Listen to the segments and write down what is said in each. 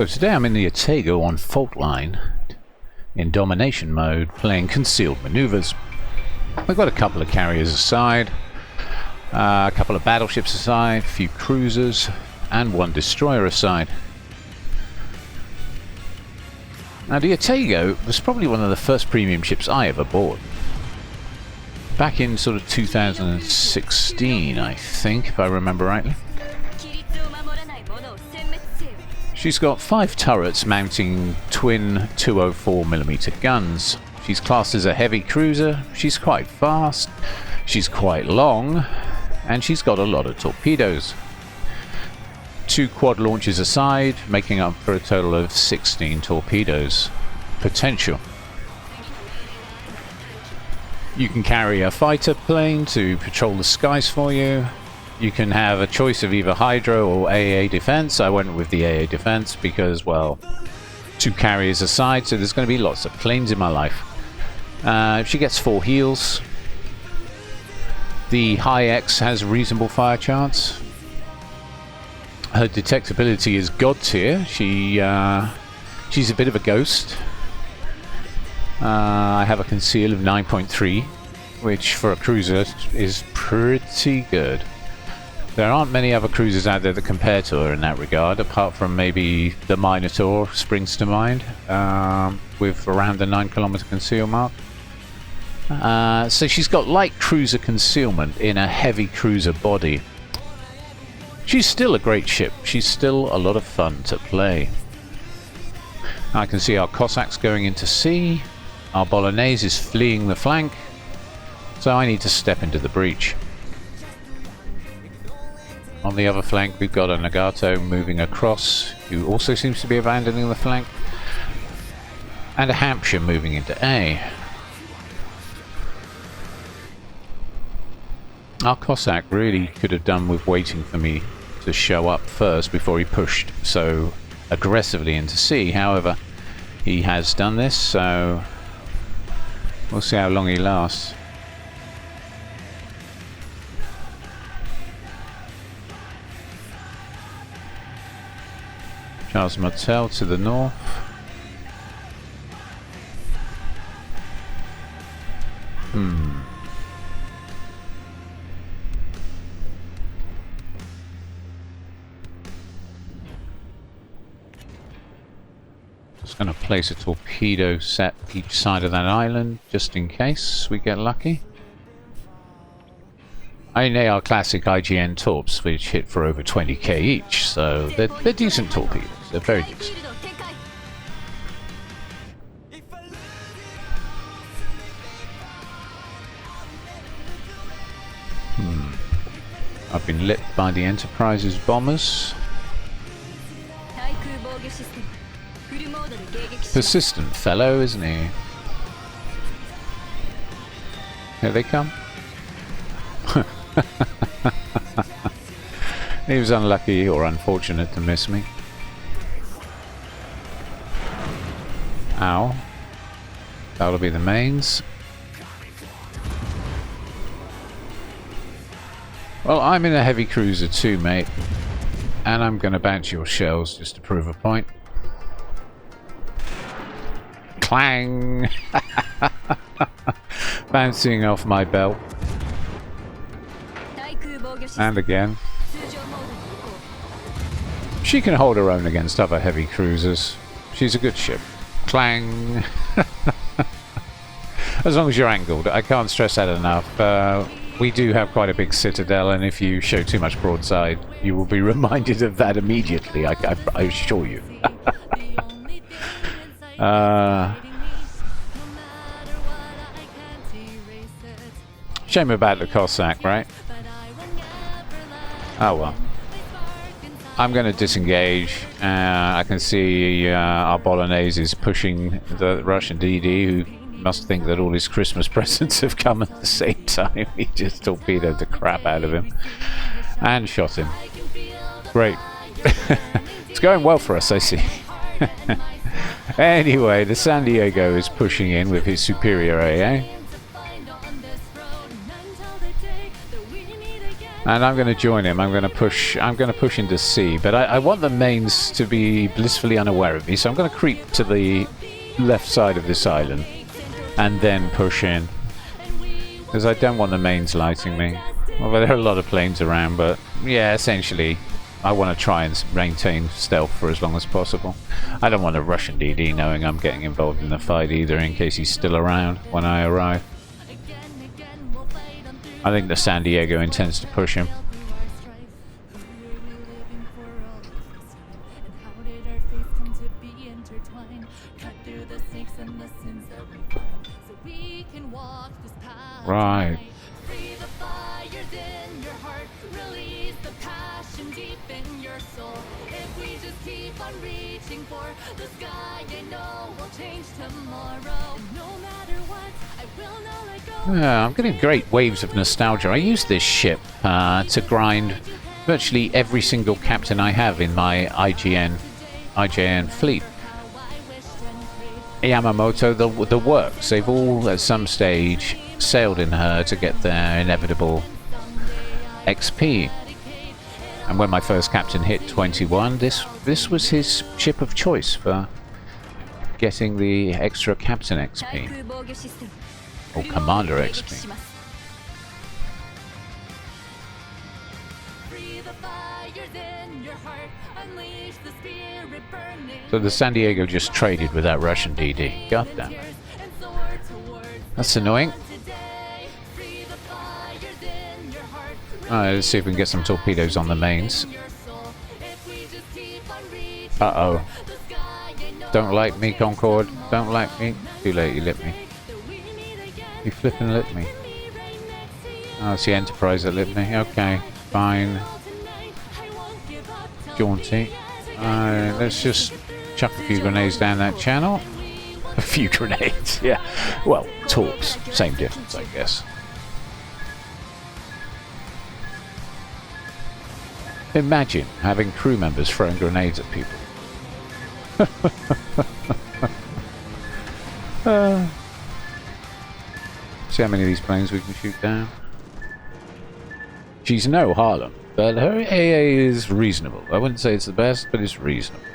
So today I'm in the Atago on fault line in domination mode, playing concealed maneuvers. We've got a couple of carriers aside, a couple of battleships aside, a few cruisers, and one destroyer aside. Now the Atago was probably one of the first premium ships I ever bought. Back in sort of 2016, I think, if I remember rightly. She's got 5 turrets mounting twin 204mm guns. She's classed as a heavy cruiser, she's quite fast, she's quite long, and she's got a lot of torpedoes. 2 quad launches aside, making up for a total of 16 torpedoes potential. You can carry a fighter plane to patrol the skies for you. You can have a choice of either Hydro or AA defense. I went with the AA defense because, well, 2 carriers aside, so there's going to be lots of planes in my life. She gets 4 heals. The High X has reasonable fire chance. Her detectability is god tier. She's a bit of a ghost. I have a conceal of 9.3, which for a cruiser is pretty good. There aren't many other cruisers out there that compare to her in that regard, apart from maybe the Minotaur springs to mind, with around the 9km conceal mark. So she's got light cruiser concealment in a heavy cruiser body. She's still a great ship. She's still a lot of fun to play. I can see our Cossacks going into sea. Our Bolognese is fleeing the flank. So I need to step into the breach. On the other flank we've got a Nagato moving across, who also seems to be abandoning the flank. And a Hampshire moving into A. Our Cossack really could have done with waiting for me to show up first before he pushed so aggressively into C. However, he has done this, so we'll see how long he lasts. Charles Martel to the north. Just going to place a torpedo set each side of that island, just in case we get lucky. I mean, they are classic IGN torps, which hit for over 20k each, so they're decent torpedoes. They're very decent. I've been lit by the Enterprise's bombers. Persistent fellow, isn't he? Here they come. He was unlucky or unfortunate to miss me. Ow. That'll be the mains. Well, I'm in a heavy cruiser too, mate. And I'm going to bounce your shells just to prove a point. Clang! Bouncing off my belt. And again. She can hold her own against other heavy cruisers. She's a good ship. Clang! As long as you're angled. I can't stress that enough. We do have quite a big citadel, and if you show too much broadside, you will be reminded of that immediately, I assure you. Shame about the Cossack, right? Oh well. I'm going to disengage. I can see our Bolognese is pushing the Russian DD, who must think that all his Christmas presents have come at the same time. He just torpedoed the crap out of him and shot him. Great. It's going well for us, I see. Anyway, the San Diego is pushing in with his superior AA. And I'm going to join him. I'm going to push into C, but I want the mains to be blissfully unaware of me, so I'm going to creep to the left side of this island and then push in, because I don't want the mains lighting me. Well, there are a lot of planes around, but yeah, essentially I want to try and maintain stealth for as long as possible. I don't want a Russian DD knowing I'm getting involved in the fight either, in case he's still around when I arrive. I think the San Diego intends to push him. Right. Yeah, I'm getting great waves of nostalgia. I use this ship to grind virtually every single captain I have in my IJN fleet. Yamamoto, the works. They've all at some stage sailed in her to get their inevitable XP. And when my first captain hit 21, this was his ship of choice for getting the extra captain XP. Or commander XP. So the San Diego just traded with that Russian DD. God damn it. That's annoying. Alright, let's see if we can get some torpedoes on the mains. Uh-oh. Don't like me, Concorde. Don't like me. Too late, you lit me. You flipping lit me. Oh, it's the Enterprise that lit me. Okay, fine. Jaunty. Let's just chuck a few grenades down that channel. A few grenades, yeah. Well, torps. Same difference, I guess. Imagine having crew members throwing grenades at people. See how many of these planes we can shoot down. She's no Harlem, but her AA is reasonable. I wouldn't say it's the best, but it's reasonable.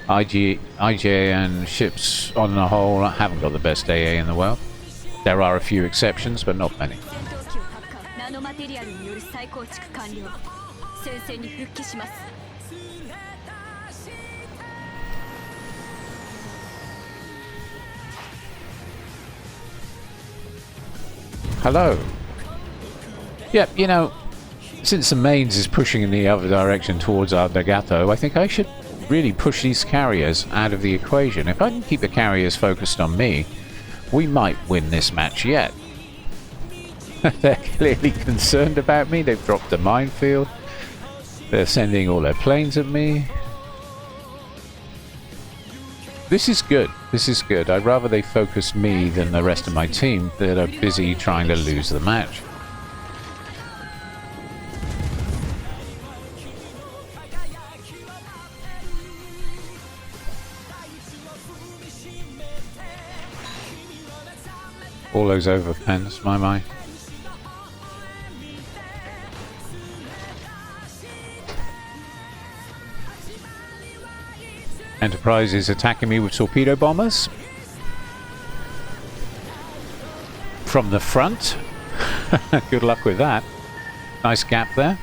IJN ships on the whole haven't got the best AA in the world. There are a few exceptions, but not many. Hello. Yep, you know, since the mains is pushing in the other direction towards our Nagato, I think I should really push these carriers out of the equation. If I can keep the carriers focused on me, we might win this match yet. They're clearly concerned about me. They've dropped a minefield. They're sending all their planes at me. This is good. This is good. I'd rather they focus me than the rest of my team that are busy trying to lose the match. All those overpens, my mind. Enterprise is attacking me with torpedo bombers from the front. Good luck with that. Nice gap there.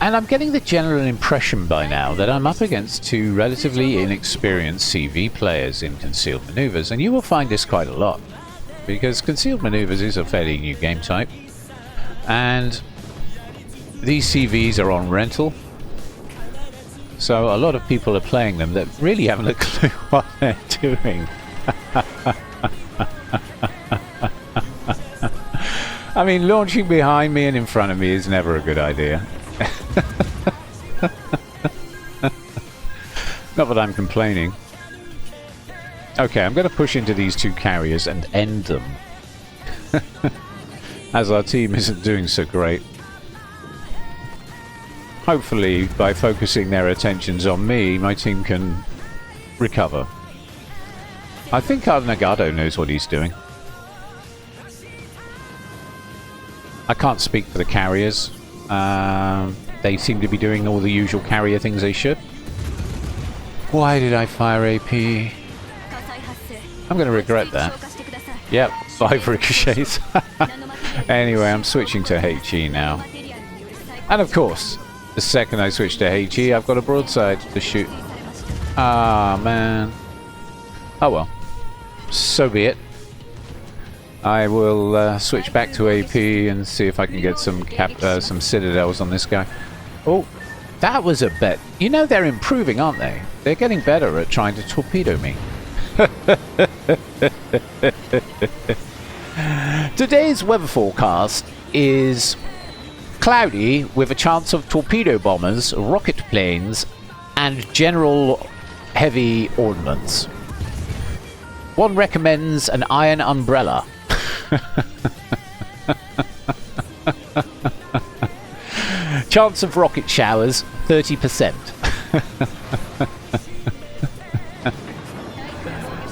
And I'm getting the general impression by now that I'm up against two relatively inexperienced CV players in Concealed Maneuvers, and you will find this quite a lot, because Concealed Maneuvers is a fairly new game type, and these CVs are on rental. So a lot of people are playing them that really haven't a clue what they're doing. I mean, launching behind me and in front of me is never a good idea. Not that I'm complaining. Okay, I'm going to push into these two carriers and end them. As our team isn't doing so great. Hopefully, by focusing their attentions on me, my team can recover. I think our Nagato knows what he's doing. I can't speak for the carriers. They seem to be doing all the usual carrier things they should. Why did I fire AP? I'm going to regret that. Yep, 5 ricochets. Anyway, I'm switching to HE now. And of course, the second I switch to HE, I've got a broadside to shoot. Ah, man. Oh well. So be it. I will switch back to AP and see if I can get some citadels on this guy. Oh, that was a bet. You know they're improving, aren't they? They're getting better at trying to torpedo me. Today's weather forecast is cloudy with a chance of torpedo bombers, rocket planes, and general heavy ordnance. One recommends an iron umbrella. Chance of rocket showers, 30%.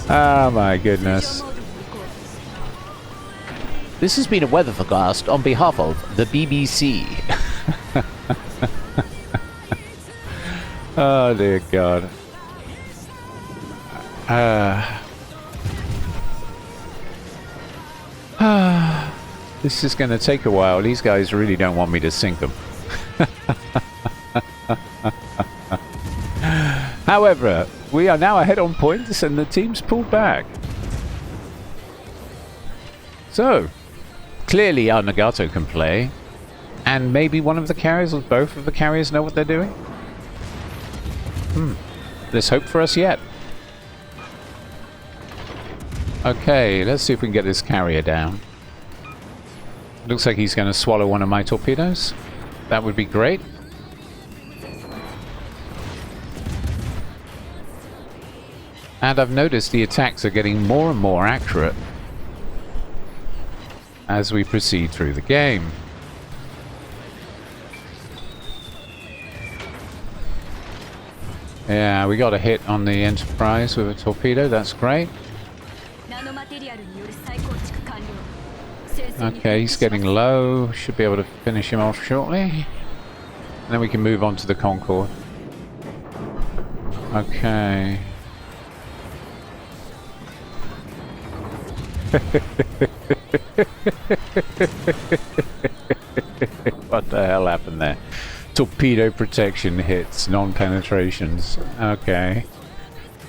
Oh my goodness. This has been a weather forecast on behalf of the BBC. Oh dear God. This is going to take a while. These guys really don't want me to sink them. However, we are now ahead on points and the team's pulled back. So, clearly our Nagato can play. And maybe one of the carriers or both of the carriers know what they're doing? There's hope for us yet. Okay, let's see if we can get this carrier down. Looks like he's going to swallow one of my torpedoes. That would be great. And I've noticed the attacks are getting more and more accurate as we proceed through the game. Yeah, we got a hit on the Enterprise with a torpedo. That's great. Okay, he's getting low. Should be able to finish him off shortly. And then we can move on to the Concorde. Okay. What the hell happened there? Torpedo protection hits, non-penetrations. Okay.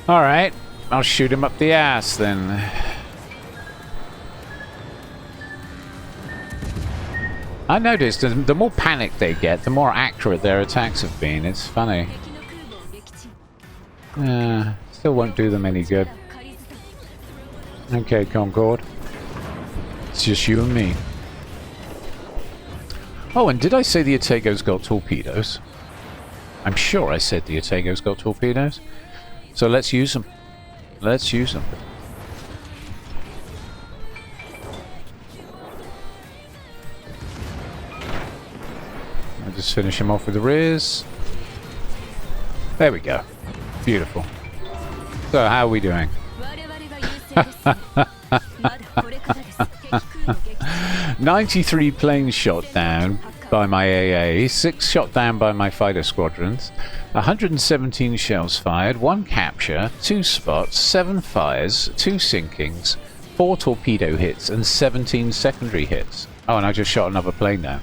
Alright. I'll shoot him up the ass then. I noticed the more panic they get, the more accurate their attacks have been. It's funny. Still won't do them any good. Okay, Concorde. It's just you and me. Oh, and did I say the Atago's got torpedoes? I'm sure I said the Atago's got torpedoes. So let's use them. Let's use them. I'll just finish him off with the rears. There we go. Beautiful. So, how are we doing? 93 planes shot down by my AA, 6 shot down by my fighter squadrons, 117 shells fired, 1 capture, 2 spots, 7 fires, 2 sinkings, 4 torpedo hits, and 17 secondary hits. Oh, and I just shot another plane down.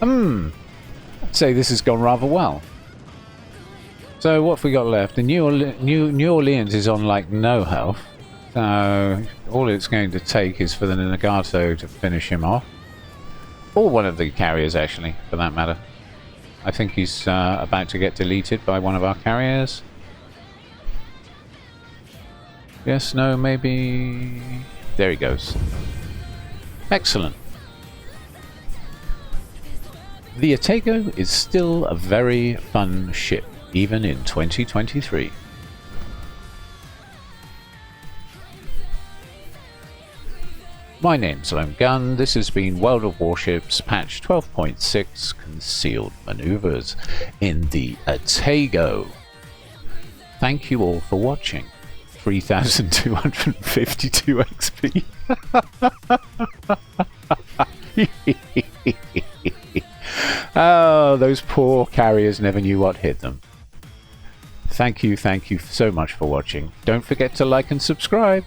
I'd say this has gone rather well. So what have we got left? The New Orleans is on like no health. So all it's going to take is for the Nagato to finish him off. Or one of the carriers actually, for that matter. I think he's about to get deleted by one of our carriers. Yes, no, maybe... There he goes. Excellent. The Atago is still a very fun ship, even in 2023. My name's Lone Gun. This has been World of Warships patch 12.6 Concealed Maneuvers in the Atago. Thank you all for watching. 3,252 XP. Oh, those poor carriers never knew what hit them. Thank you so much for watching. Don't forget to like and subscribe.